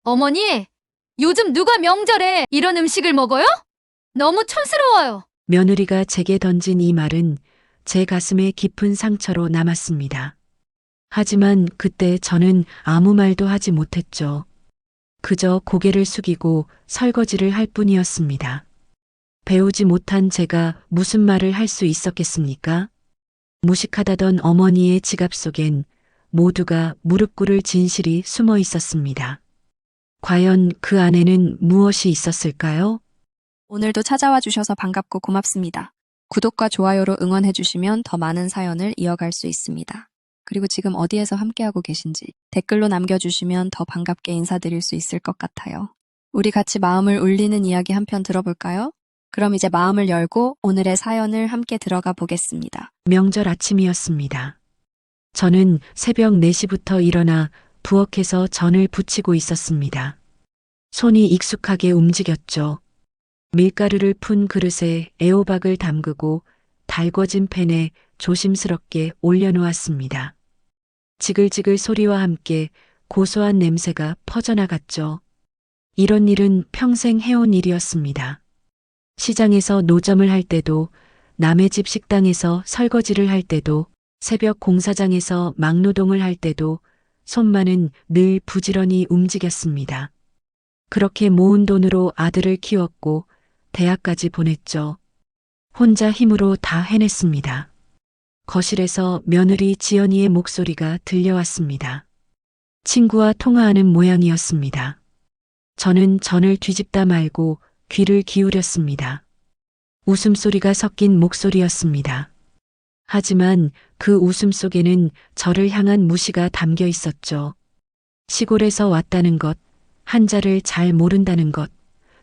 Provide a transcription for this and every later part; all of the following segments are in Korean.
어머니, 요즘 누가 명절에 이런 음식을 먹어요? 너무 촌스러워요. 며느리가 제게 던진 이 말은 제 가슴에 깊은 상처로 남았습니다. 하지만 그때 저는 아무 말도 하지 못했죠. 그저 고개를 숙이고 설거지를 할 뿐이었습니다. 배우지 못한 제가 무슨 말을 할 수 있었겠습니까? 무식하다던 어머니의 지갑 속엔 모두가 무릎 꿇을 진실이 숨어 있었습니다. 과연 그 안에는 무엇이 있었을까요? 오늘도 찾아와 주셔서 반갑고 고맙습니다. 구독과 좋아요로 응원해 주시면 더 많은 사연을 이어갈 수 있습니다. 그리고 지금 어디에서 함께하고 계신지 댓글로 남겨주시면 더 반갑게 인사드릴 수 있을 것 같아요. 우리 같이 마음을 울리는 이야기 한 편 들어볼까요? 그럼 이제 마음을 열고 오늘의 사연을 함께 들어가 보겠습니다. 명절 아침이었습니다. 저는 새벽 4시부터 일어나 부엌에서 전을 부치고 있었습니다. 손이 익숙하게 움직였죠. 밀가루를 푼 그릇에 애호박을 담그고 달궈진 팬에 조심스럽게 올려놓았습니다. 지글지글 소리와 함께 고소한 냄새가 퍼져나갔죠. 이런 일은 평생 해온 일이었습니다. 시장에서 노점을 할 때도, 남의 집 식당에서 설거지를 할 때도, 새벽 공사장에서 막노동을 할 때도 손만은 늘 부지런히 움직였습니다. 그렇게 모은 돈으로 아들을 키웠고 대학까지 보냈죠. 혼자 힘으로 다 해냈습니다. 거실에서 며느리 지연이의 목소리가 들려왔습니다. 친구와 통화하는 모양이었습니다. 저는 전을 뒤집다 말고 귀를 기울였습니다. 웃음소리가 섞인 목소리였습니다. 하지만 그 웃음 속에는 저를 향한 무시가 담겨 있었죠. 시골에서 왔다는 것, 한자를 잘 모른다는 것,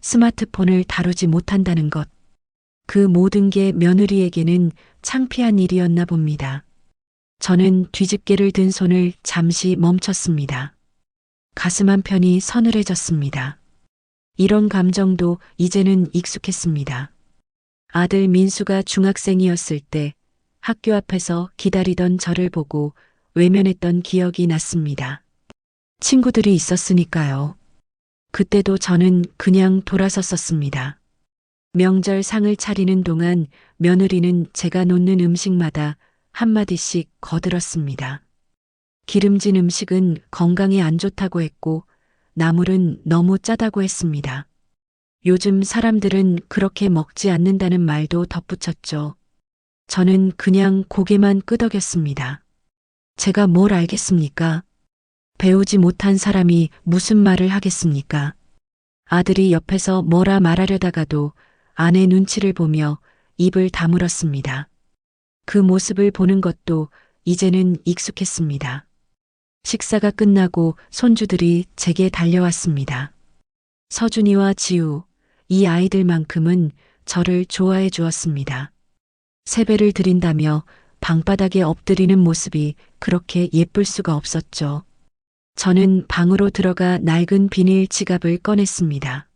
스마트폰을 다루지 못한다는 것. 그 모든 게 며느리에게는 창피한 일이었나 봅니다. 저는 뒤집개를 든 손을 잠시 멈췄습니다. 가슴 한편이 서늘해졌습니다. 이런 감정도 이제는 익숙했습니다. 아들 민수가 중학생이었을 때 학교 앞에서 기다리던 저를 보고 외면했던 기억이 났습니다. 친구들이 있었으니까요. 그때도 저는 그냥 돌아섰었습니다. 명절 상을 차리는 동안 며느리는 제가 놓는 음식마다 한마디씩 거들었습니다. 기름진 음식은 건강에 안 좋다고 했고 나물은 너무 짜다고 했습니다. 요즘 사람들은 그렇게 먹지 않는다는 말도 덧붙였죠. 저는 그냥 고개만 끄덕였습니다. 제가 뭘 알겠습니까? 배우지 못한 사람이 무슨 말을 하겠습니까? 아들이 옆에서 뭐라 말하려다가도 아내 눈치를 보며 입을 다물었습니다. 그 모습을 보는 것도 이제는 익숙했습니다. 식사가 끝나고 손주들이 제게 달려왔습니다. 서준이와 지우, 이 아이들만큼은 저를 좋아해 주었습니다. 세배를 드린다며 방바닥에 엎드리는 모습이 그렇게 예쁠 수가 없었죠. 저는 방으로 들어가 낡은 비닐 지갑을 꺼냈습니다.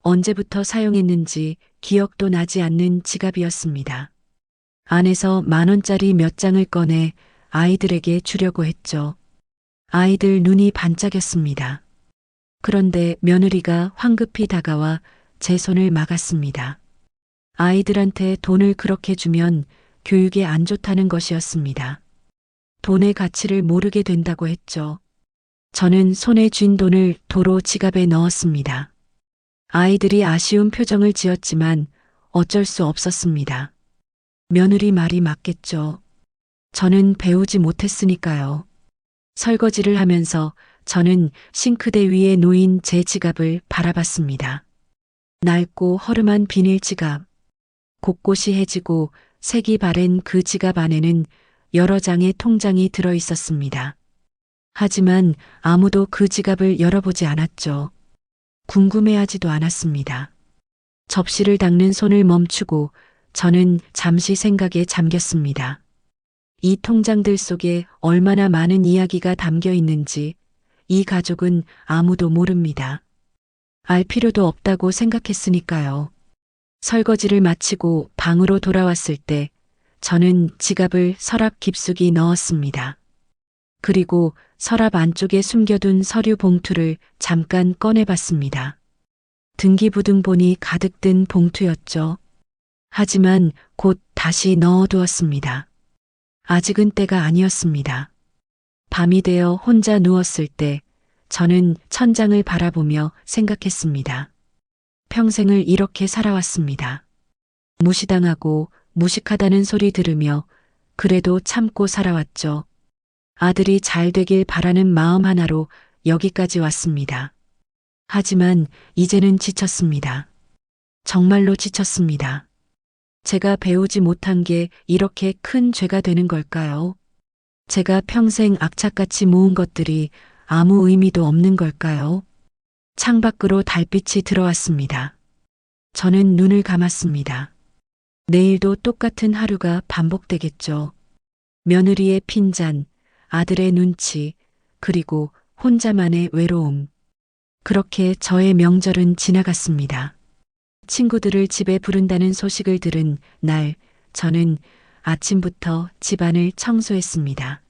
언제부터 사용했는지 기억도 나지 않는 지갑이었습니다. 안에서 10,000원짜리 몇 장을 꺼내 아이들에게 주려고 했죠. 아이들 눈이 반짝였습니다. 그런데 며느리가 황급히 다가와 제 손을 막았습니다. 아이들한테 돈을 그렇게 주면 교육에 안 좋다는 것이었습니다. 돈의 가치를 모르게 된다고 했죠. 저는 손에 쥔 돈을 도로 지갑에 넣었습니다. 아이들이 아쉬운 표정을 지었지만 어쩔 수 없었습니다. 며느리 말이 맞겠죠. 저는 배우지 못했으니까요. 설거지를 하면서 저는 싱크대 위에 놓인 제 지갑을 바라봤습니다. 낡고 허름한 비닐 지갑. 곳곳이 해지고 색이 바랜 그 지갑 안에는 여러 장의 통장이 들어 있었습니다. 하지만 아무도 그 지갑을 열어보지 않았죠. 궁금해하지도 않았습니다. 접시를 닦는 손을 멈추고 저는 잠시 생각에 잠겼습니다. 이 통장들 속에 얼마나 많은 이야기가 담겨 있는지 이 가족은 아무도 모릅니다. 알 필요도 없다고 생각했으니까요. 설거지를 마치고 방으로 돌아왔을 때 저는 지갑을 서랍 깊숙이 넣었습니다. 그리고 서랍 안쪽에 숨겨둔 서류 봉투를 잠깐 꺼내봤습니다. 등기부등본이 가득 든 봉투였죠. 하지만 곧 다시 넣어두었습니다. 아직은 때가 아니었습니다. 밤이 되어 혼자 누웠을 때 저는 천장을 바라보며 생각했습니다. 평생을 이렇게 살아왔습니다. 무시당하고 무식하다는 소리 들으며 그래도 참고 살아왔죠. 아들이 잘 되길 바라는 마음 하나로 여기까지 왔습니다. 하지만 이제는 지쳤습니다. 정말로 지쳤습니다. 제가 배우지 못한 게 이렇게 큰 죄가 되는 걸까요? 제가 평생 악착같이 모은 것들이 아무 의미도 없는 걸까요? 창밖으로 달빛이 들어왔습니다. 저는 눈을 감았습니다. 내일도 똑같은 하루가 반복되겠죠. 며느리의 핀잔, 아들의 눈치, 그리고 혼자만의 외로움. 그렇게 저의 명절은 지나갔습니다. 친구들을 집에 부른다는 소식을 들은 날, 저는 아침부터 집안을 청소했습니다.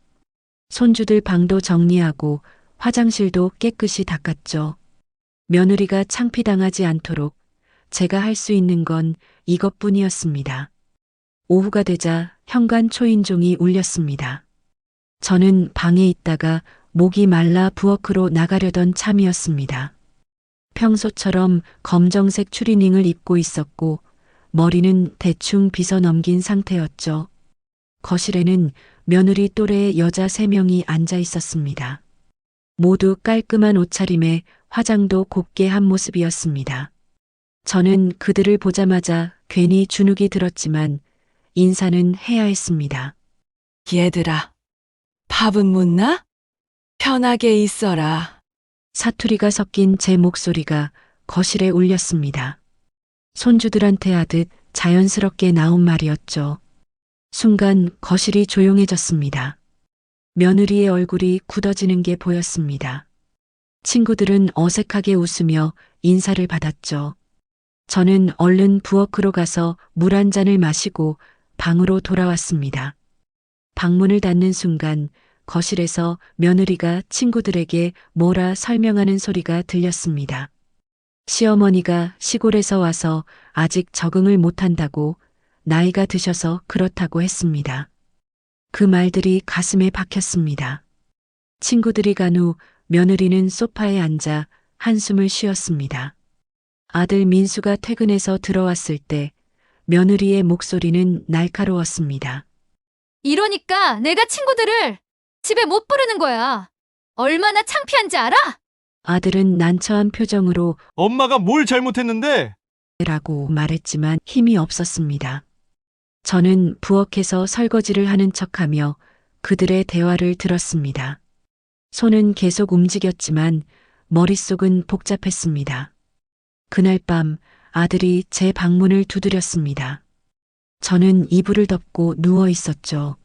손주들 방도 정리하고 화장실도 깨끗이 닦았죠. 며느리가 창피당하지 않도록 제가 할 수 있는 건 이것뿐이었습니다. 오후가 되자 현관 초인종이 울렸습니다. 저는 방에 있다가 목이 말라 부엌으로 나가려던 참이었습니다. 평소처럼 검정색 추리닝을 입고 있었고 머리는 대충 빗어 넘긴 상태였죠. 거실에는 며느리 또래의 여자 3명이 앉아 있었습니다. 모두 깔끔한 옷차림에 화장도 곱게 한 모습이었습니다. 저는 그들을 보자마자 괜히 주눅이 들었지만 인사는 해야 했습니다. 얘들아, 밥은 묻나? 편하게 있어라. 사투리가 섞인 제 목소리가 거실에 울렸습니다. 손주들한테 하듯 자연스럽게 나온 말이었죠. 순간 거실이 조용해졌습니다. 며느리의 얼굴이 굳어지는 게 보였습니다. 친구들은 어색하게 웃으며 인사를 받았죠. 저는 얼른 부엌으로 가서 물 한 잔을 마시고 방으로 돌아왔습니다. 방문을 닫는 순간 거실에서 며느리가 친구들에게 뭐라 설명하는 소리가 들렸습니다. 시어머니가 시골에서 와서 아직 적응을 못한다고, 나이가 드셔서 그렇다고 했습니다. 그 말들이 가슴에 박혔습니다. 친구들이 간 후 며느리는 소파에 앉아 한숨을 쉬었습니다. 아들 민수가 퇴근해서 들어왔을 때 며느리의 목소리는 날카로웠습니다. 이러니까 내가 친구들을 집에 못 부르는 거야. 얼마나 창피한지 알아? 아들은 난처한 표정으로 엄마가 뭘 잘못했는데? 라고 말했지만 힘이 없었습니다. 저는 부엌에서 설거지를 하는 척하며 그들의 대화를 들었습니다. 손은 계속 움직였지만 머릿속은 복잡했습니다. 그날 밤 아들이 제 방문을 두드렸습니다. 저는 이불을 덮고 누워 있었죠.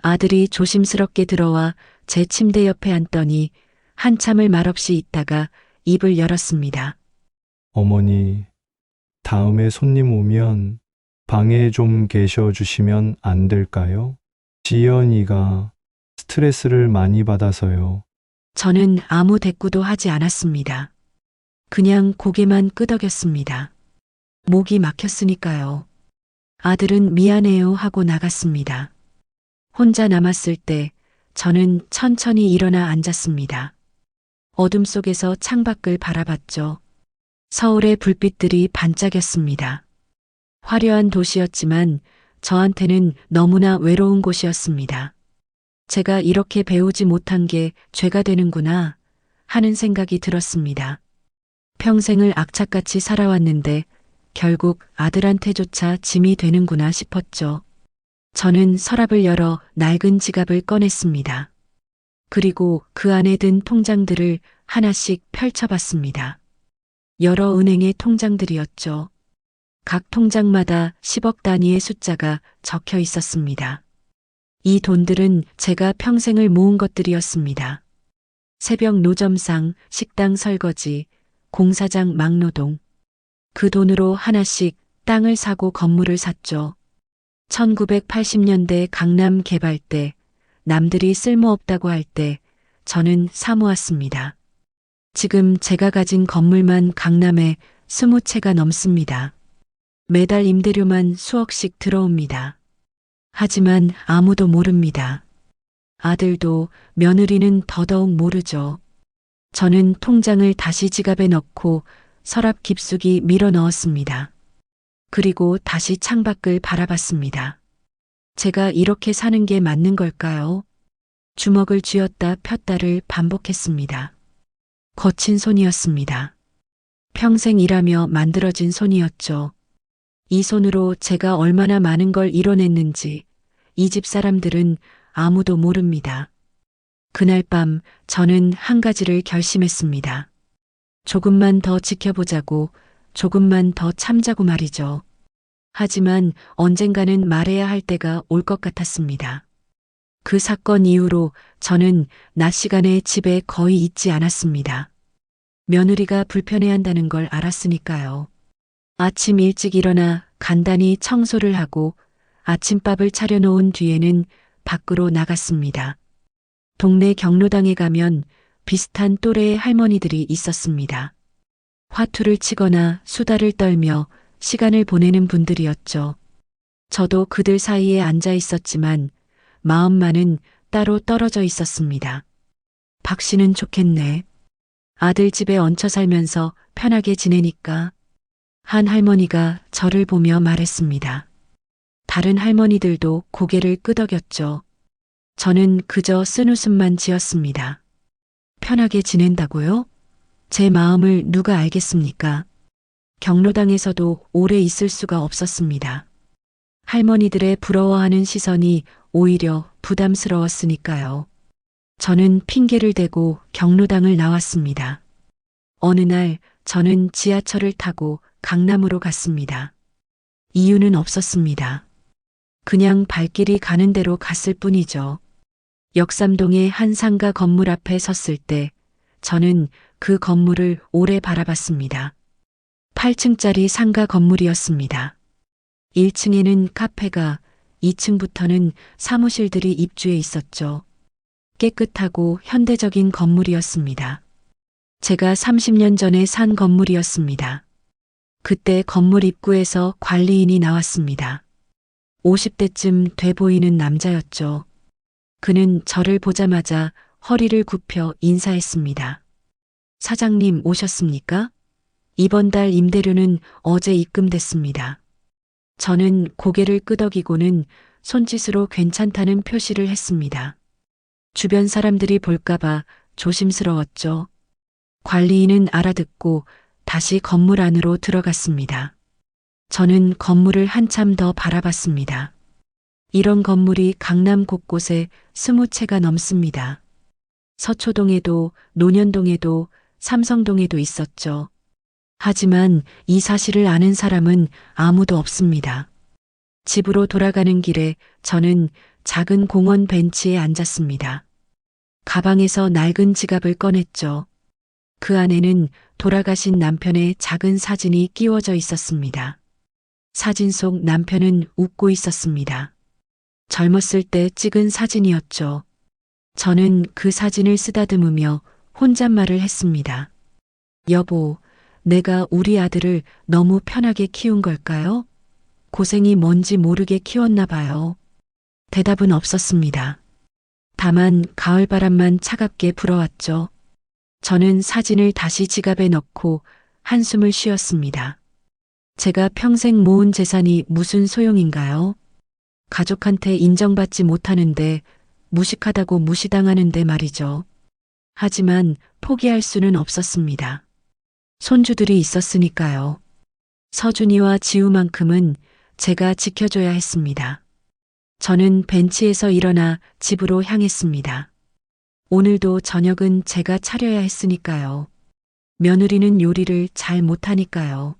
아들이 조심스럽게 들어와 제 침대 옆에 앉더니 한참을 말없이 있다가 입을 열었습니다. 어머니, 다음에 손님 오면 방에 좀 계셔 주시면 안 될까요? 지연이가 스트레스를 많이 받아서요. 저는 아무 대꾸도 하지 않았습니다. 그냥 고개만 끄덕였습니다. 목이 막혔으니까요. 아들은 미안해요 하고 나갔습니다. 혼자 남았을 때 저는 천천히 일어나 앉았습니다. 어둠 속에서 창밖을 바라봤죠. 서울의 불빛들이 반짝였습니다. 화려한 도시였지만 저한테는 너무나 외로운 곳이었습니다. 제가 이렇게 배우지 못한 게 죄가 되는구나 하는 생각이 들었습니다. 평생을 악착같이 살아왔는데 결국 아들한테조차 짐이 되는구나 싶었죠. 저는 서랍을 열어 낡은 지갑을 꺼냈습니다. 그리고 그 안에 든 통장들을 하나씩 펼쳐봤습니다. 여러 은행의 통장들이었죠. 각 통장마다 10억 단위의 숫자가 적혀 있었습니다. 이 돈들은 제가 평생을 모은 것들이었습니다. 새벽 노점상, 식당 설거지, 공사장 막노동. 그 돈으로 하나씩 땅을 사고 건물을 샀죠. 1980년대 강남 개발 때 남들이 쓸모없다고 할 때 저는 사모았습니다. 지금 제가 가진 건물만 강남에 20채가 넘습니다. 매달 임대료만 수억씩 들어옵니다. 하지만 아무도 모릅니다. 아들도 며느리는 더더욱 모르죠. 저는 통장을 다시 지갑에 넣고 서랍 깊숙이 밀어 넣었습니다. 그리고 다시 창밖을 바라봤습니다. 제가 이렇게 사는 게 맞는 걸까요? 주먹을 쥐었다 폈다를 반복했습니다. 거친 손이었습니다. 평생 일하며 만들어진 손이었죠. 이 손으로 제가 얼마나 많은 걸 이뤄냈는지 이 집 사람들은 아무도 모릅니다. 그날 밤 저는 한 가지를 결심했습니다. 조금만 더 지켜보자고, 조금만 더 참자고 말이죠. 하지만 언젠가는 말해야 할 때가 올 것 같았습니다. 그 사건 이후로 저는 낮 시간에 집에 거의 있지 않았습니다. 며느리가 불편해한다는 걸 알았으니까요. 아침 일찍 일어나 간단히 청소를 하고 아침밥을 차려놓은 뒤에는 밖으로 나갔습니다. 동네 경로당에 가면 비슷한 또래의 할머니들이 있었습니다. 화투를 치거나 수다를 떨며 시간을 보내는 분들이었죠. 저도 그들 사이에 앉아 있었지만 마음만은 따로 떨어져 있었습니다. 박 씨는 좋겠네. 아들 집에 얹혀 살면서 편하게 지내니까. 한 할머니가 저를 보며 말했습니다. 다른 할머니들도 고개를 끄덕였죠. 저는 그저 쓴웃음만 지었습니다. 편하게 지낸다고요? 제 마음을 누가 알겠습니까? 경로당에서도 오래 있을 수가 없었습니다. 할머니들의 부러워하는 시선이 오히려 부담스러웠으니까요. 저는 핑계를 대고 경로당을 나왔습니다. 어느 날 저는 지하철을 타고 강남으로 갔습니다. 이유는 없었습니다. 그냥 발길이 가는 대로 갔을 뿐이죠. 역삼동의 한 상가 건물 앞에 섰을 때 저는 그 건물을 오래 바라봤습니다. 8층짜리 상가 건물이었습니다. 1층에는 카페가, 2층부터는 사무실들이 입주해 있었죠. 깨끗하고 현대적인 건물이었습니다. 제가 30년 전에 산 건물이었습니다. 그때 건물 입구에서 관리인이 나왔습니다. 50대쯤 돼 보이는 남자였죠. 그는 저를 보자마자 허리를 굽혀 인사했습니다. 사장님 오셨습니까? 이번 달 임대료는 어제 입금됐습니다. 저는 고개를 끄덕이고는 손짓으로 괜찮다는 표시를 했습니다. 주변 사람들이 볼까봐 조심스러웠죠. 관리인은 알아듣고 다시 건물 안으로 들어갔습니다. 저는 건물을 한참 더 바라봤습니다. 이런 건물이 강남 곳곳에 20채가 넘습니다. 서초동에도, 논현동에도, 삼성동에도 있었죠. 하지만 이 사실을 아는 사람은 아무도 없습니다. 집으로 돌아가는 길에 저는 작은 공원 벤치에 앉았습니다. 가방에서 낡은 지갑을 꺼냈죠. 그 안에는 돌아가신 남편의 작은 사진이 끼워져 있었습니다. 사진 속 남편은 웃고 있었습니다. 젊었을 때 찍은 사진이었죠. 저는 그 사진을 쓰다듬으며 혼잣말을 했습니다. 여보, 내가 우리 아들을 너무 편하게 키운 걸까요? 고생이 뭔지 모르게 키웠나 봐요. 대답은 없었습니다. 다만 가을바람만 차갑게 불어왔죠. 저는 사진을 다시 지갑에 넣고 한숨을 쉬었습니다. 제가 평생 모은 재산이 무슨 소용인가요? 가족한테 인정받지 못하는데 무식하다고 무시당하는데 말이죠. 하지만 포기할 수는 없었습니다. 손주들이 있었으니까요. 서준이와 지우만큼은 제가 지켜줘야 했습니다. 저는 벤치에서 일어나 집으로 향했습니다. 오늘도 저녁은 제가 차려야 했으니까요. 며느리는 요리를 잘 못하니까요.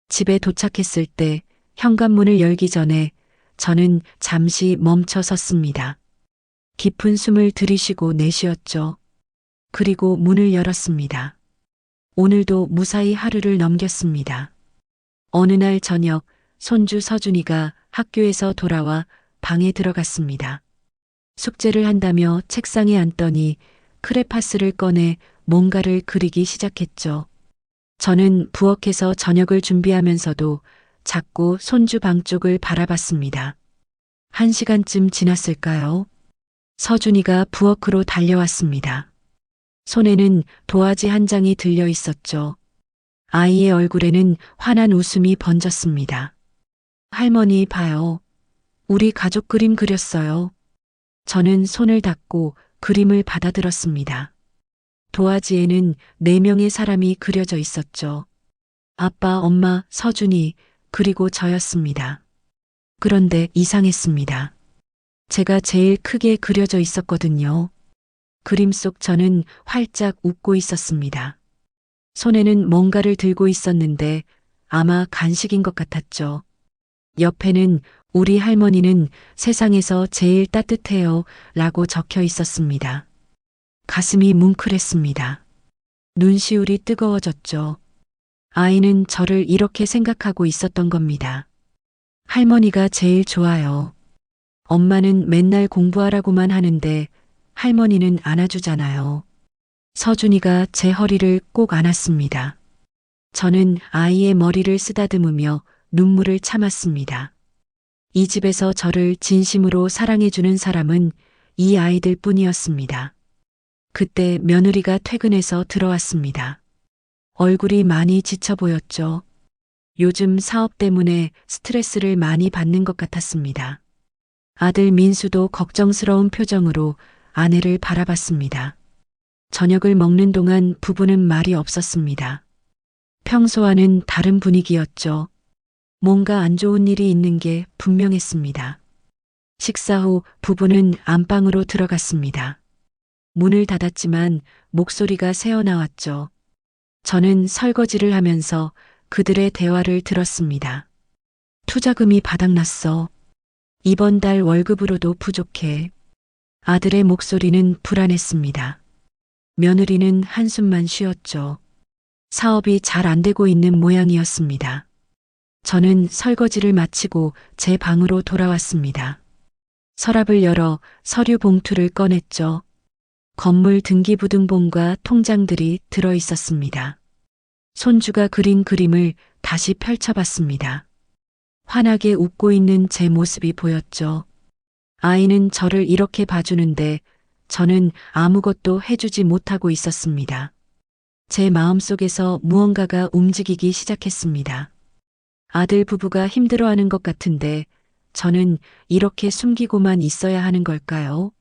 집에 도착했을 때 현관문을 열기 전에 저는 잠시 멈춰 섰습니다. 깊은 숨을 들이쉬고 내쉬었죠. 그리고 문을 열었습니다. 오늘도 무사히 하루를 넘겼습니다. 어느 날 저녁 손주 서준이가 학교에서 돌아와 방에 들어갔습니다. 숙제를 한다며 책상에 앉더니 크레파스를 꺼내 뭔가를 그리기 시작했죠. 저는 부엌에서 저녁을 준비하면서도 자꾸 손주 방 쪽을 바라봤습니다. 1시간쯤 지났을까요? 서준이가 부엌으로 달려왔습니다. 손에는 도화지 한 장이 들려 있었죠. 아이의 얼굴에는 환한 웃음이 번졌습니다. 할머니 봐요. 우리 가족 그림 그렸어요. 저는 손을 닫고 그림을 받아들었습니다. 도화지에는 4명의 사람이 그려져 있었죠. 아빠, 엄마, 서준이, 그리고 저였습니다. 그런데 이상했습니다. 제가 제일 크게 그려져 있었거든요. 그림 속 저는 활짝 웃고 있었습니다. 손에는 뭔가를 들고 있었는데 아마 간식인 것 같았죠. 옆에는 우리 할머니는 세상에서 제일 따뜻해요 라고 적혀 있었습니다. 가슴이 뭉클했습니다. 눈시울이 뜨거워졌죠. 아이는 저를 이렇게 생각하고 있었던 겁니다. 할머니가 제일 좋아요. 엄마는 맨날 공부하라고만 하는데 할머니는 안아주잖아요. 서준이가 제 허리를 꼭 안았습니다. 저는 아이의 머리를 쓰다듬으며 눈물을 참았습니다. 이 집에서 저를 진심으로 사랑해주는 사람은 이 아이들 뿐이었습니다. 그때 며느리가 퇴근해서 들어왔습니다. 얼굴이 많이 지쳐 보였죠. 요즘 사업 때문에 스트레스를 많이 받는 것 같았습니다. 아들 민수도 걱정스러운 표정으로 아내를 바라봤습니다. 저녁을 먹는 동안 부부는 말이 없었습니다. 평소와는 다른 분위기였죠. 뭔가 안 좋은 일이 있는 게 분명했습니다. 식사 후 부부는 안방으로 들어갔습니다. 문을 닫았지만 목소리가 새어나왔죠. 저는 설거지를 하면서 그들의 대화를 들었습니다. 투자금이 바닥났어. 이번 달 월급으로도 부족해. 아들의 목소리는 불안했습니다. 며느리는 한숨만 쉬었죠. 사업이 잘 안 되고 있는 모양이었습니다. 저는 설거지를 마치고 제 방으로 돌아왔습니다. 서랍을 열어 서류 봉투를 꺼냈죠. 건물 등기부등본과 통장들이 들어 있었습니다. 손주가 그린 그림을 다시 펼쳐봤습니다. 환하게 웃고 있는 제 모습이 보였죠. 아이는 저를 이렇게 봐주는데 저는 아무것도 해주지 못하고 있었습니다. 제 마음속에서 무언가가 움직이기 시작했습니다. 아들 부부가 힘들어하는 것 같은데 저는 이렇게 숨기고만 있어야 하는 걸까요?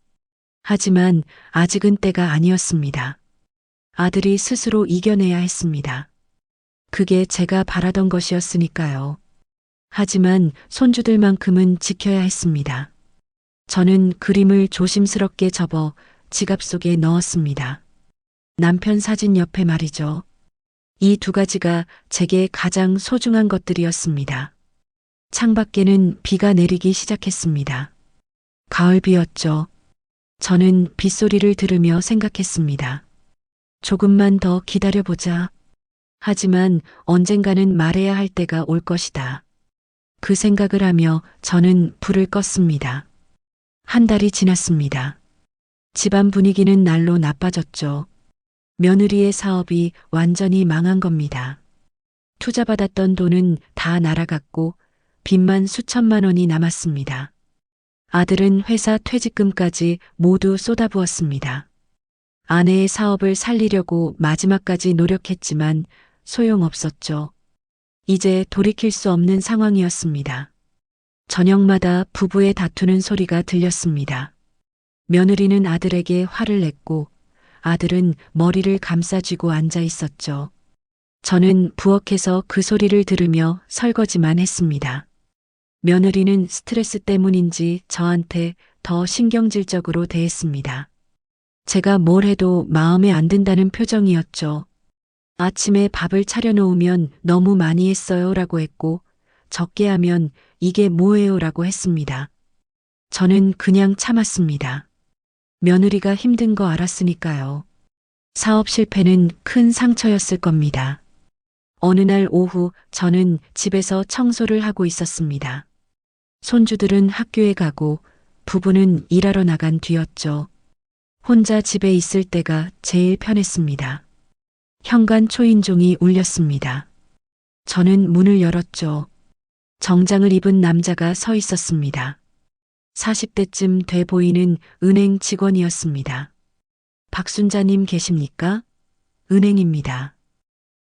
하지만 아직은 때가 아니었습니다. 아들이 스스로 이겨내야 했습니다. 그게 제가 바라던 것이었으니까요. 하지만 손주들만큼은 지켜야 했습니다. 저는 그림을 조심스럽게 접어 지갑 속에 넣었습니다. 남편 사진 옆에 말이죠. 이 2가지가 제게 가장 소중한 것들이었습니다. 창밖에는 비가 내리기 시작했습니다. 가을비였죠. 저는 빗소리를 들으며 생각했습니다. 조금만 더 기다려보자. 하지만 언젠가는 말해야 할 때가 올 것이다. 그 생각을 하며 저는 불을 껐습니다. 1달이 지났습니다. 집안 분위기는 날로 나빠졌죠. 며느리의 사업이 완전히 망한 겁니다. 투자받았던 돈은 다 날아갔고 빚만 수천만 원이 남았습니다. 아들은 회사 퇴직금까지 모두 쏟아부었습니다. 아내의 사업을 살리려고 마지막까지 노력했지만 소용없었죠. 이제 돌이킬 수 없는 상황이었습니다. 저녁마다 부부의 다투는 소리가 들렸습니다. 며느리는 아들에게 화를 냈고 아들은 머리를 감싸쥐고 앉아 있었죠. 저는 부엌에서 그 소리를 들으며 설거지만 했습니다. 며느리는 스트레스 때문인지 저한테 더 신경질적으로 대했습니다. 제가 뭘 해도 마음에 안 든다는 표정이었죠. 아침에 밥을 차려놓으면 너무 많이 했어요 라고 했고 적게 하면 이게 뭐예요 라고 했습니다. 저는 그냥 참았습니다. 며느리가 힘든 거 알았으니까요. 사업 실패는 큰 상처였을 겁니다. 어느 날 오후 저는 집에서 청소를 하고 있었습니다. 손주들은 학교에 가고 부부는 일하러 나간 뒤였죠. 혼자 집에 있을 때가 제일 편했습니다. 현관 초인종이 울렸습니다. 저는 문을 열었죠. 정장을 입은 남자가 서 있었습니다. 40대쯤 돼 보이는 은행 직원이었습니다. 박순자님 계십니까? 은행입니다.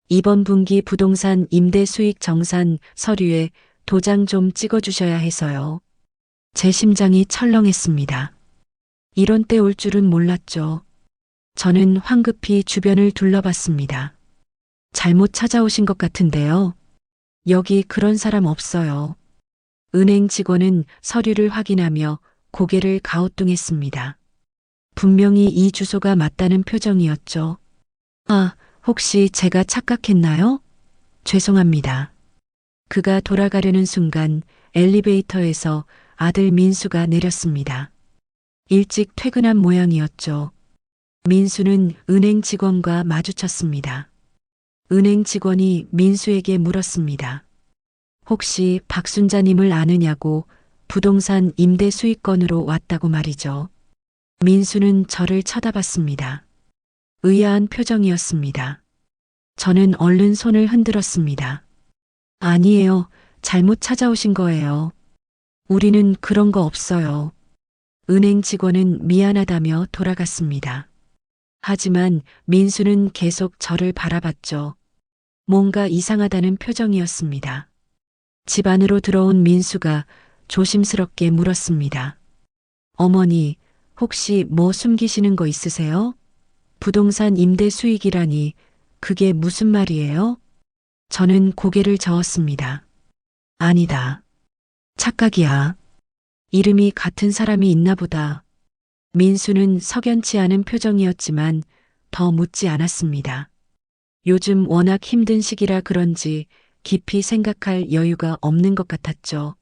이번 분기 부동산 임대 수익 정산 서류에 도장 좀 찍어주셔야 해서요. 제 심장이 철렁했습니다. 이런 때 올 줄은 몰랐죠. 저는 황급히 주변을 둘러봤습니다. 잘못 찾아오신 것 같은데요. 여기 그런 사람 없어요. 은행 직원은 서류를 확인하며 고개를 가우뚱했습니다. 분명히 이 주소가 맞다는 표정이었죠. 아, 혹시 제가 착각했나요? 죄송합니다. 그가 돌아가려는 순간 엘리베이터에서 아들 민수가 내렸습니다. 일찍 퇴근한 모양이었죠. 민수는 은행 직원과 마주쳤습니다. 은행 직원이 민수에게 물었습니다. 혹시 박순자님을 아느냐고 부동산 임대 수익건으로 왔다고 말이죠. 민수는 저를 쳐다봤습니다. 의아한 표정이었습니다. 저는 얼른 손을 흔들었습니다. 아니에요. 잘못 찾아오신 거예요. 우리는 그런 거 없어요. 은행 직원은 미안하다며 돌아갔습니다. 하지만 민수는 계속 저를 바라봤죠. 뭔가 이상하다는 표정이었습니다. 집 안으로 들어온 민수가 조심스럽게 물었습니다. 어머니, 혹시 뭐 숨기시는 거 있으세요? 부동산 임대 수익이라니 그게 무슨 말이에요? 저는 고개를 저었습니다. 아니다. 착각이야. 이름이 같은 사람이 있나 보다. 민수는 석연치 않은 표정이었지만 더 묻지 않았습니다. 요즘 워낙 힘든 시기라 그런지 깊이 생각할 여유가 없는 것 같았죠.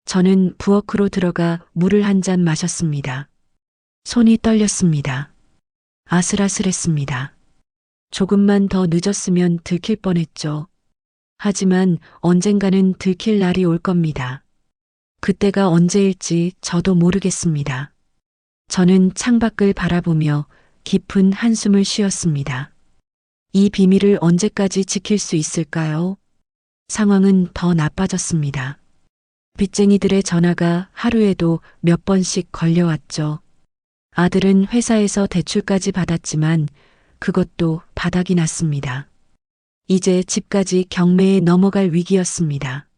저는 부엌으로 들어가 물을 한 잔 마셨습니다. 손이 떨렸습니다. 아슬아슬했습니다. 조금만 더 늦었으면 들킬 뻔했죠. 하지만 언젠가는 들킬 날이 올 겁니다. 그때가 언제일지 저도 모르겠습니다. 저는 창밖을 바라보며 깊은 한숨을 쉬었습니다. 이 비밀을 언제까지 지킬 수 있을까요? 상황은 더 나빠졌습니다. 빚쟁이들의 전화가 하루에도 몇 번씩 걸려왔죠. 아들은 회사에서 대출까지 받았지만 그것도 바닥이 났습니다. 이제 집까지 경매에 넘어갈 위기였습니다.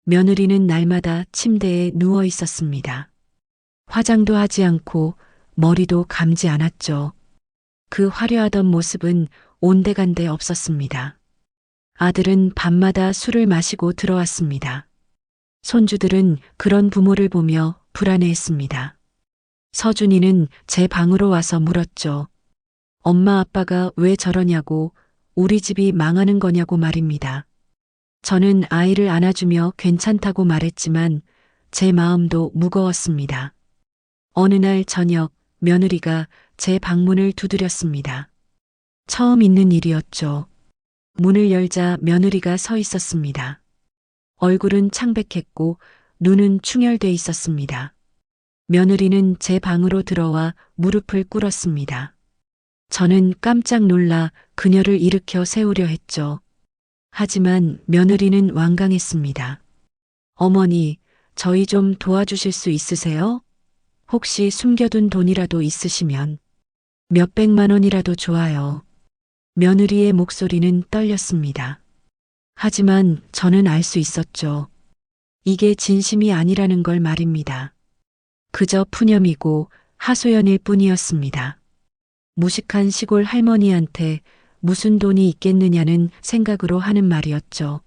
며느리는 날마다 침대에 누워 있었습니다. 화장도 하지 않고 머리도 감지 않았죠. 그 화려하던 모습은 온데간데 없었습니다. 아들은 밤마다 술을 마시고 들어왔습니다. 손주들은 그런 부모를 보며 불안해했습니다. 서준이는 제 방으로 와서 물었죠. 엄마 아빠가 왜 저러냐고, 우리 집이 망하는 거냐고 말입니다. 저는 아이를 안아주며 괜찮다고 말했지만 제 마음도 무거웠습니다. 어느 날 저녁 며느리가 제 방문을 두드렸습니다. 처음 있는 일이었죠. 문을 열자 며느리가 서 있었습니다. 얼굴은 창백했고 눈은 충혈돼 있었습니다. 며느리는 제 방으로 들어와 무릎을 꿇었습니다. 저는 깜짝 놀라 그녀를 일으켜 세우려 했죠. 하지만 며느리는 완강했습니다. 어머니, 저희 좀 도와주실 수 있으세요? 혹시 숨겨둔 돈이라도 있으시면 몇백만 원이라도 좋아요. 며느리의 목소리는 떨렸습니다. 하지만 저는 알 수 있었죠. 이게 진심이 아니라는 걸 말입니다. 그저 푸념이고 하소연일 뿐이었습니다. 무식한 시골 할머니한테 무슨 돈이 있겠느냐는 생각으로 하는 말이었죠.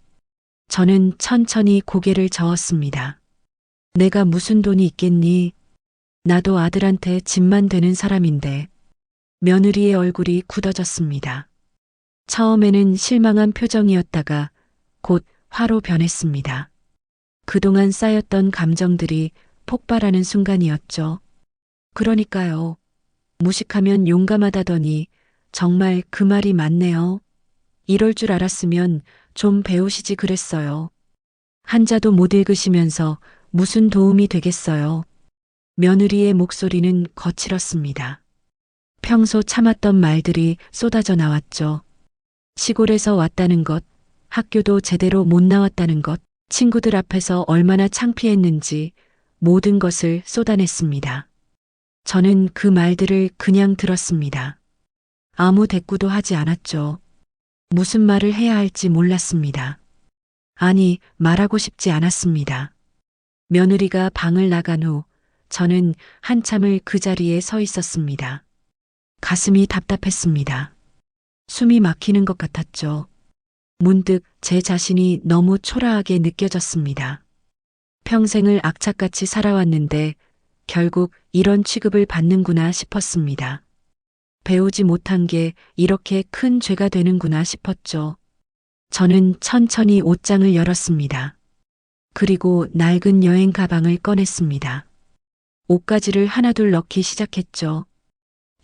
저는 천천히 고개를 저었습니다. 내가 무슨 돈이 있겠니? 나도 아들한테 집만 되는 사람인데. 며느리의 얼굴이 굳어졌습니다. 처음에는 실망한 표정이었다가 곧 화로 변했습니다. 그동안 쌓였던 감정들이 폭발하는 순간이었죠. 그러니까요. 무식하면 용감하다더니 정말 그 말이 맞네요. 이럴 줄 알았으면 좀 배우시지 그랬어요. 한자도 못 읽으시면서 무슨 도움이 되겠어요. 며느리의 목소리는 거칠었습니다. 평소 참았던 말들이 쏟아져 나왔죠. 시골에서 왔다는 것, 학교도 제대로 못 나왔다는 것, 친구들 앞에서 얼마나 창피했는지 모든 것을 쏟아냈습니다. 저는 그 말들을 그냥 들었습니다. 아무 대꾸도 하지 않았죠. 무슨 말을 해야 할지 몰랐습니다. 아니, 말하고 싶지 않았습니다. 며느리가 방을 나간 후 저는 한참을 그 자리에 서 있었습니다. 가슴이 답답했습니다. 숨이 막히는 것 같았죠. 문득 제 자신이 너무 초라하게 느껴졌습니다. 평생을 악착같이 살아왔는데 결국 이런 취급을 받는구나 싶었습니다. 배우지 못한 게 이렇게 큰 죄가 되는구나 싶었죠. 저는 천천히 옷장을 열었습니다. 그리고 낡은 여행 가방을 꺼냈습니다. 옷가지를 하나둘 넣기 시작했죠.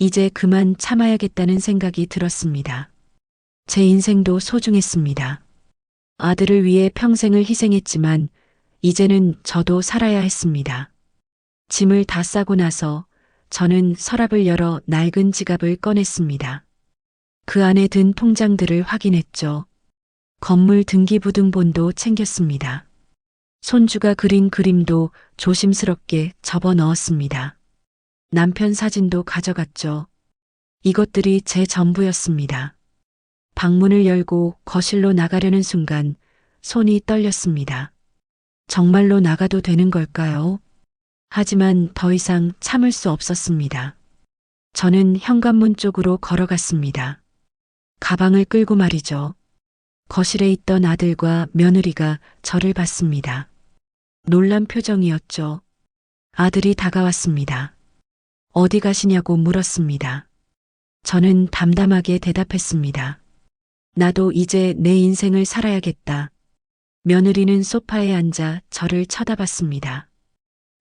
이제 그만 참아야겠다는 생각이 들었습니다. 제 인생도 소중했습니다. 아들을 위해 평생을 희생했지만 이제는 저도 살아야 했습니다. 짐을 다 싸고 나서 저는 서랍을 열어 낡은 지갑을 꺼냈습니다. 그 안에 든 통장들을 확인했죠. 건물 등기부등본도 챙겼습니다. 손주가 그린 그림도 조심스럽게 접어 넣었습니다. 남편 사진도 가져갔죠. 이것들이 제 전부였습니다. 방문을 열고 거실로 나가려는 순간 손이 떨렸습니다. 정말로 나가도 되는 걸까요? 하지만 더 이상 참을 수 없었습니다. 저는 현관문 쪽으로 걸어갔습니다. 가방을 끌고 말이죠. 거실에 있던 아들과 며느리가 저를 봤습니다. 놀란 표정이었죠. 아들이 다가왔습니다. 어디 가시냐고 물었습니다. 저는 담담하게 대답했습니다. 나도 이제 내 인생을 살아야겠다. 며느리는 소파에 앉아 저를 쳐다봤습니다.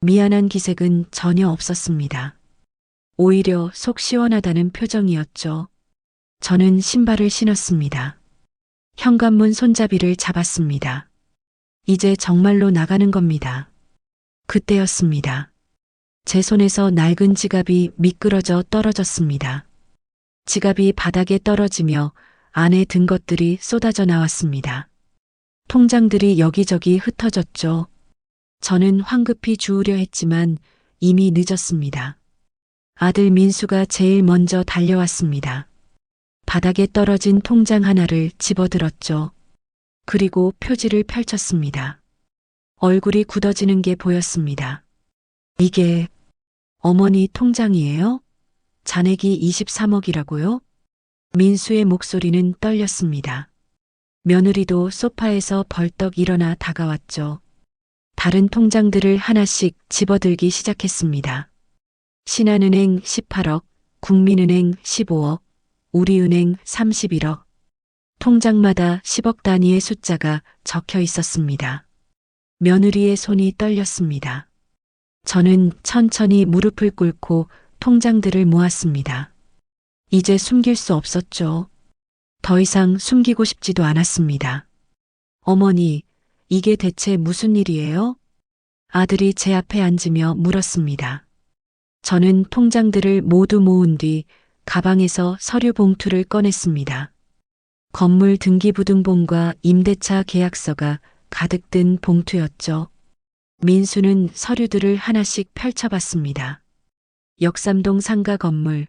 미안한 기색은 전혀 없었습니다. 오히려 속 시원하다는 표정이었죠. 저는 신발을 신었습니다. 현관문 손잡이를 잡았습니다. 이제 정말로 나가는 겁니다. 그때였습니다. 제 손에서 낡은 지갑이 미끄러져 떨어졌습니다. 지갑이 바닥에 떨어지며 안에 든 것들이 쏟아져 나왔습니다. 통장들이 여기저기 흩어졌죠. 저는 황급히 주우려 했지만 이미 늦었습니다. 아들 민수가 제일 먼저 달려왔습니다. 바닥에 떨어진 통장 하나를 집어들었죠. 그리고 표지를 펼쳤습니다. 얼굴이 굳어지는 게 보였습니다. 이게 어머니 통장이에요? 잔액이 23억이라고요? 민수의 목소리는 떨렸습니다. 며느리도 소파에서 벌떡 일어나 다가왔죠. 다른 통장들을 하나씩 집어들기 시작했습니다. 신한은행 18억, 국민은행 15억, 우리은행 31억. 통장마다 10억 단위의 숫자가 적혀 있었습니다. 며느리의 손이 떨렸습니다. 저는 천천히 무릎을 꿇고 통장들을 모았습니다. 이제 숨길 수 없었죠. 더 이상 숨기고 싶지도 않았습니다. 어머니, 이게 대체 무슨 일이에요? 아들이 제 앞에 앉으며 물었습니다. 저는 통장들을 모두 모은 뒤 가방에서 서류 봉투를 꺼냈습니다. 건물 등기부등본과 임대차 계약서가 가득 든 봉투였죠. 민수는 서류들을 하나씩 펼쳐봤습니다. 역삼동 상가 건물,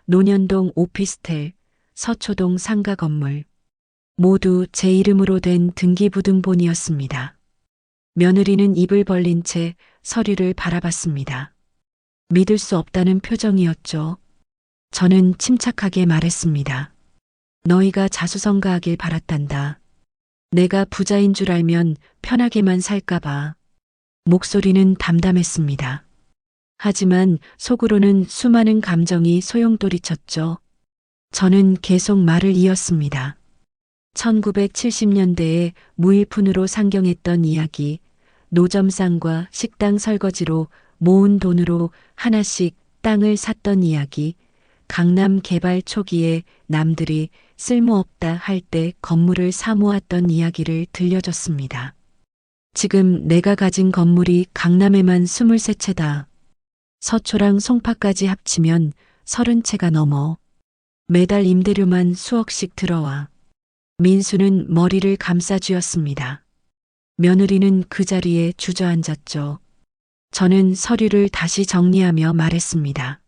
논현동 오피스텔, 서초동 상가 건물. 모두 제 이름으로 된 등기부등본이었습니다. 며느리는 입을 벌린 채 서류를 바라봤습니다. 믿을 수 없다는 표정이었죠. 저는 침착하게 말했습니다. 너희가 자수성가하길 바랐단다. 내가 부자인 줄 알면 편하게만 살까봐. 목소리는 담담했습니다. 하지만 속으로는 수많은 감정이 소용돌이쳤죠. 저는 계속 말을 이었습니다. 1970년대에 무일푼으로 상경했던 이야기, 노점상과 식당 설거지로 모은 돈으로 하나씩 땅을 샀던 이야기, 강남 개발 초기에 남들이 쓸모없다 할 때 건물을 사모았던 이야기를 들려줬습니다. 지금 내가 가진 건물이 강남에만 23채다. 서초랑 송파까지 합치면 30채가 넘어 매달 임대료만 수억씩 들어와 민수는 머리를 감싸쥐었습니다. 며느리는 그 자리에 주저앉았죠. 저는 서류를 다시 정리하며 말했습니다.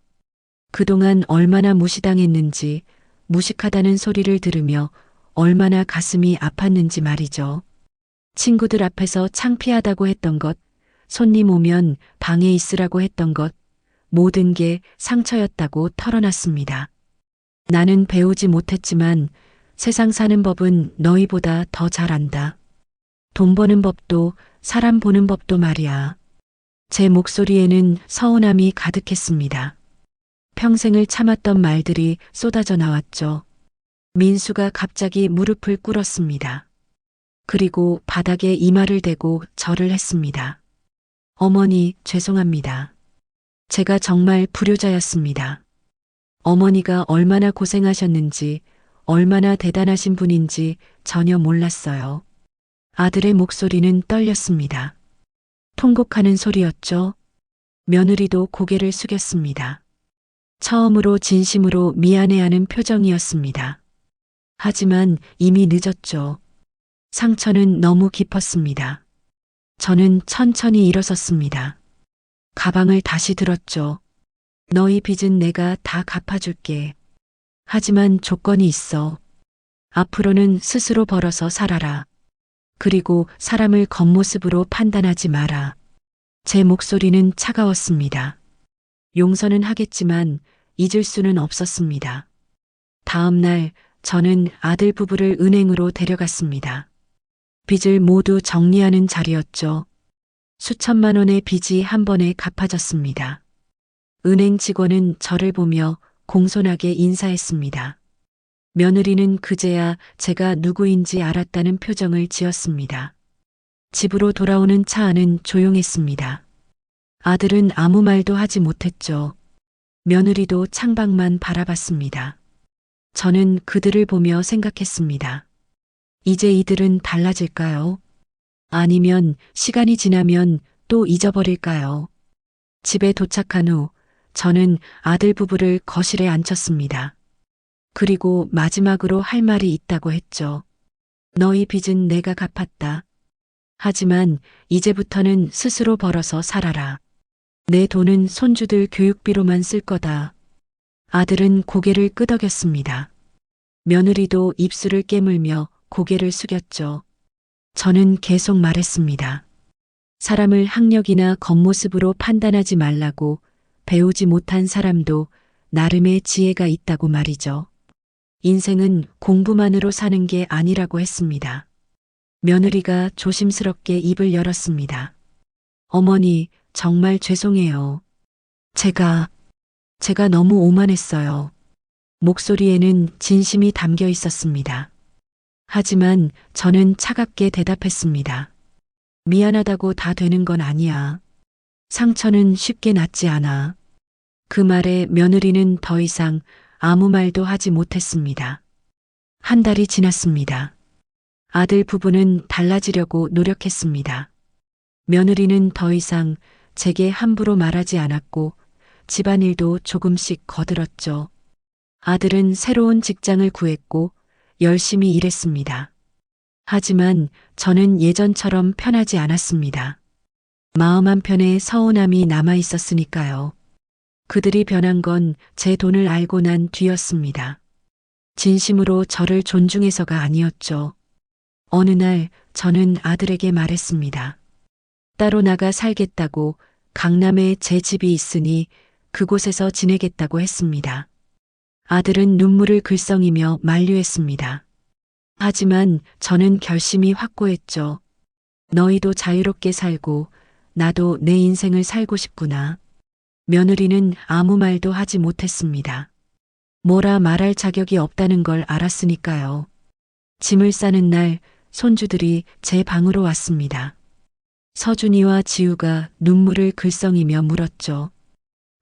그동안 얼마나 무시당했는지, 무식하다는 소리를 들으며 얼마나 가슴이 아팠는지 말이죠. 친구들 앞에서 창피하다고 했던 것, 손님 오면 방에 있으라고 했던 것, 모든 게 상처였다고 털어놨습니다. 나는 배우지 못했지만 세상 사는 법은 너희보다 더 잘 안다. 돈 버는 법도 사람 보는 법도 말이야. 제 목소리에는 서운함이 가득했습니다. 평생을 참았던 말들이 쏟아져 나왔죠. 민수가 갑자기 무릎을 꿇었습니다. 그리고 바닥에 이마를 대고 절을 했습니다. 어머니, 죄송합니다. 제가 정말 불효자였습니다. 어머니가 얼마나 고생하셨는지, 얼마나 대단하신 분인지 전혀 몰랐어요. 아들의 목소리는 떨렸습니다. 통곡하는 소리였죠. 며느리도 고개를 숙였습니다. 처음으로 진심으로 미안해하는 표정이었습니다. 하지만 이미 늦었죠. 상처는 너무 깊었습니다. 저는 천천히 일어섰습니다. 가방을 다시 들었죠. 너희 빚은 내가 다 갚아줄게. 하지만 조건이 있어. 앞으로는 스스로 벌어서 살아라. 그리고 사람을 겉모습으로 판단하지 마라. 제 목소리는 차가웠습니다. 용서는 하겠지만 잊을 수는 없었습니다. 다음 날 저는 아들 부부를 은행으로 데려갔습니다. 빚을 모두 정리하는 자리였죠. 수천만 원의 빚이 한 번에 갚아졌습니다. 은행 직원은 저를 보며 공손하게 인사했습니다. 며느리는 그제야 제가 누구인지 알았다는 표정을 지었습니다. 집으로 돌아오는 차 안은 조용했습니다. 아들은 아무 말도 하지 못했죠. 며느리도 창밖만 바라봤습니다. 저는 그들을 보며 생각했습니다. 이제 이들은 달라질까요? 아니면 시간이 지나면 또 잊어버릴까요? 집에 도착한 후 저는 아들 부부를 거실에 앉혔습니다. 그리고 마지막으로 할 말이 있다고 했죠. 너희 빚은 내가 갚았다. 하지만 이제부터는 스스로 벌어서 살아라. 내 돈은 손주들 교육비로만 쓸 거다. 아들은 고개를 끄덕였습니다. 며느리도 입술을 깨물며 고개를 숙였죠. 저는 계속 말했습니다. 사람을 학력이나 겉모습으로 판단하지 말라고. 배우지 못한 사람도 나름의 지혜가 있다고 말이죠. 인생은 공부만으로 사는 게 아니라고 했습니다. 며느리가 조심스럽게 입을 열었습니다. 어머니, 정말 죄송해요. 제가 너무 오만했어요. 목소리에는 진심이 담겨 있었습니다. 하지만 저는 차갑게 대답했습니다. 미안하다고 다 되는 건 아니야. 상처는 쉽게 낫지 않아. 그 말에 며느리는 더 이상 아무 말도 하지 못했습니다. 한 달이 지났습니다. 아들 부부는 달라지려고 노력했습니다. 며느리는 더 이상 제게 함부로 말하지 않았고 집안일도 조금씩 거들었죠. 아들은 새로운 직장을 구했고 열심히 일했습니다. 하지만 저는 예전처럼 편하지 않았습니다. 마음 한편에 서운함이 남아 있었으니까요. 그들이 변한 건 제 돈을 알고 난 뒤였습니다. 진심으로 저를 존중해서가 아니었죠. 어느 날 저는 아들에게 말했습니다. 따로 나가 살겠다고 강남에 제 집이 있으니 그곳에서 지내겠다고 했습니다. 아들은 눈물을 글썽이며 만류했습니다. 하지만 저는 결심이 확고했죠. 너희도 자유롭게 살고 나도 내 인생을 살고 싶구나. 며느리는 아무 말도 하지 못했습니다. 뭐라 말할 자격이 없다는 걸 알았으니까요. 짐을 싸는 날 손주들이 제 방으로 왔습니다. 서준이와 지우가 눈물을 글썽이며 물었죠.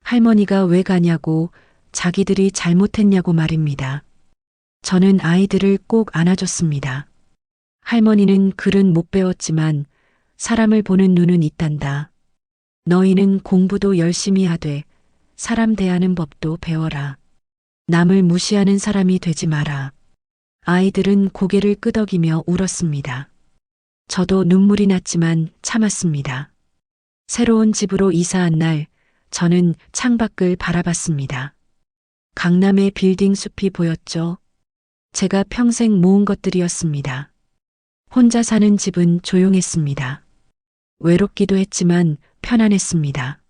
할머니가 왜 가냐고, 자기들이 잘못했냐고 말입니다. 저는 아이들을 꼭 안아줬습니다. 할머니는 글은 못 배웠지만 사람을 보는 눈은 있단다. 너희는 공부도 열심히 하되 사람 대하는 법도 배워라. 남을 무시하는 사람이 되지 마라. 아이들은 고개를 끄덕이며 울었습니다. 저도 눈물이 났지만 참았습니다. 새로운 집으로 이사한 날, 저는 창밖을 바라봤습니다. 강남의 빌딩 숲이 보였죠. 제가 평생 모은 것들이었습니다. 혼자 사는 집은 조용했습니다. 외롭기도 했지만 편안했습니다.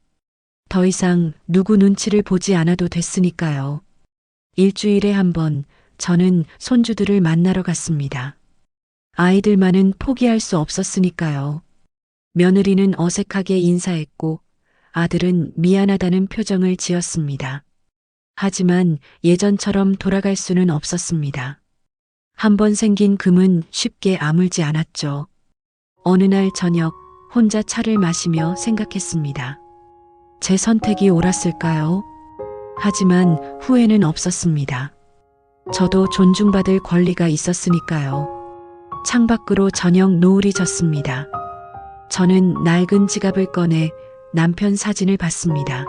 더 이상 누구 눈치를 보지 않아도 됐으니까요. 일주일에 한 번 저는 손주들을 만나러 갔습니다. 아이들만은 포기할 수 없었으니까요. 며느리는 어색하게 인사했고 아들은 미안하다는 표정을 지었습니다. 하지만 예전처럼 돌아갈 수는 없었습니다. 한 번 생긴 금은 쉽게 아물지 않았죠. 어느 날 저녁 혼자 차를 마시며 생각했습니다. 제 선택이 옳았을까요? 하지만 후회는 없었습니다. 저도 존중받을 권리가 있었으니까요. 창밖으로 저녁 노을이 졌습니다. 저는 낡은 지갑을 꺼내 남편 사진을 봤습니다.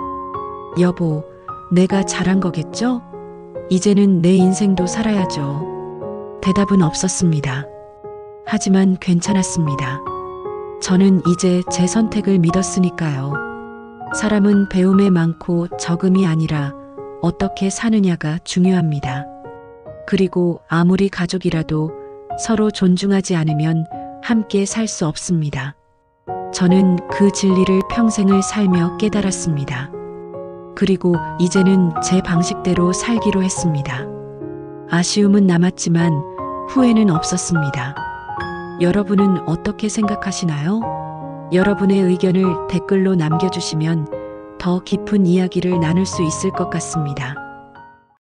여보, 내가 잘한 거겠죠? 이제는 내 인생도 살아야죠. 대답은 없었습니다. 하지만 괜찮았습니다. 저는 이제 제 선택을 믿었으니까요. 사람은 배움에 많고 적음이 아니라 어떻게 사느냐가 중요합니다. 그리고 아무리 가족이라도 서로 존중하지 않으면 함께 살 수 없습니다. 저는 그 진리를 평생을 살며 깨달았습니다. 그리고 이제는 제 방식대로 살기로 했습니다. 아쉬움은 남았지만 후회는 없었습니다. 여러분은 어떻게 생각하시나요? 여러분의 의견을 댓글로 남겨주시면 더 깊은 이야기를 나눌 수 있을 것 같습니다.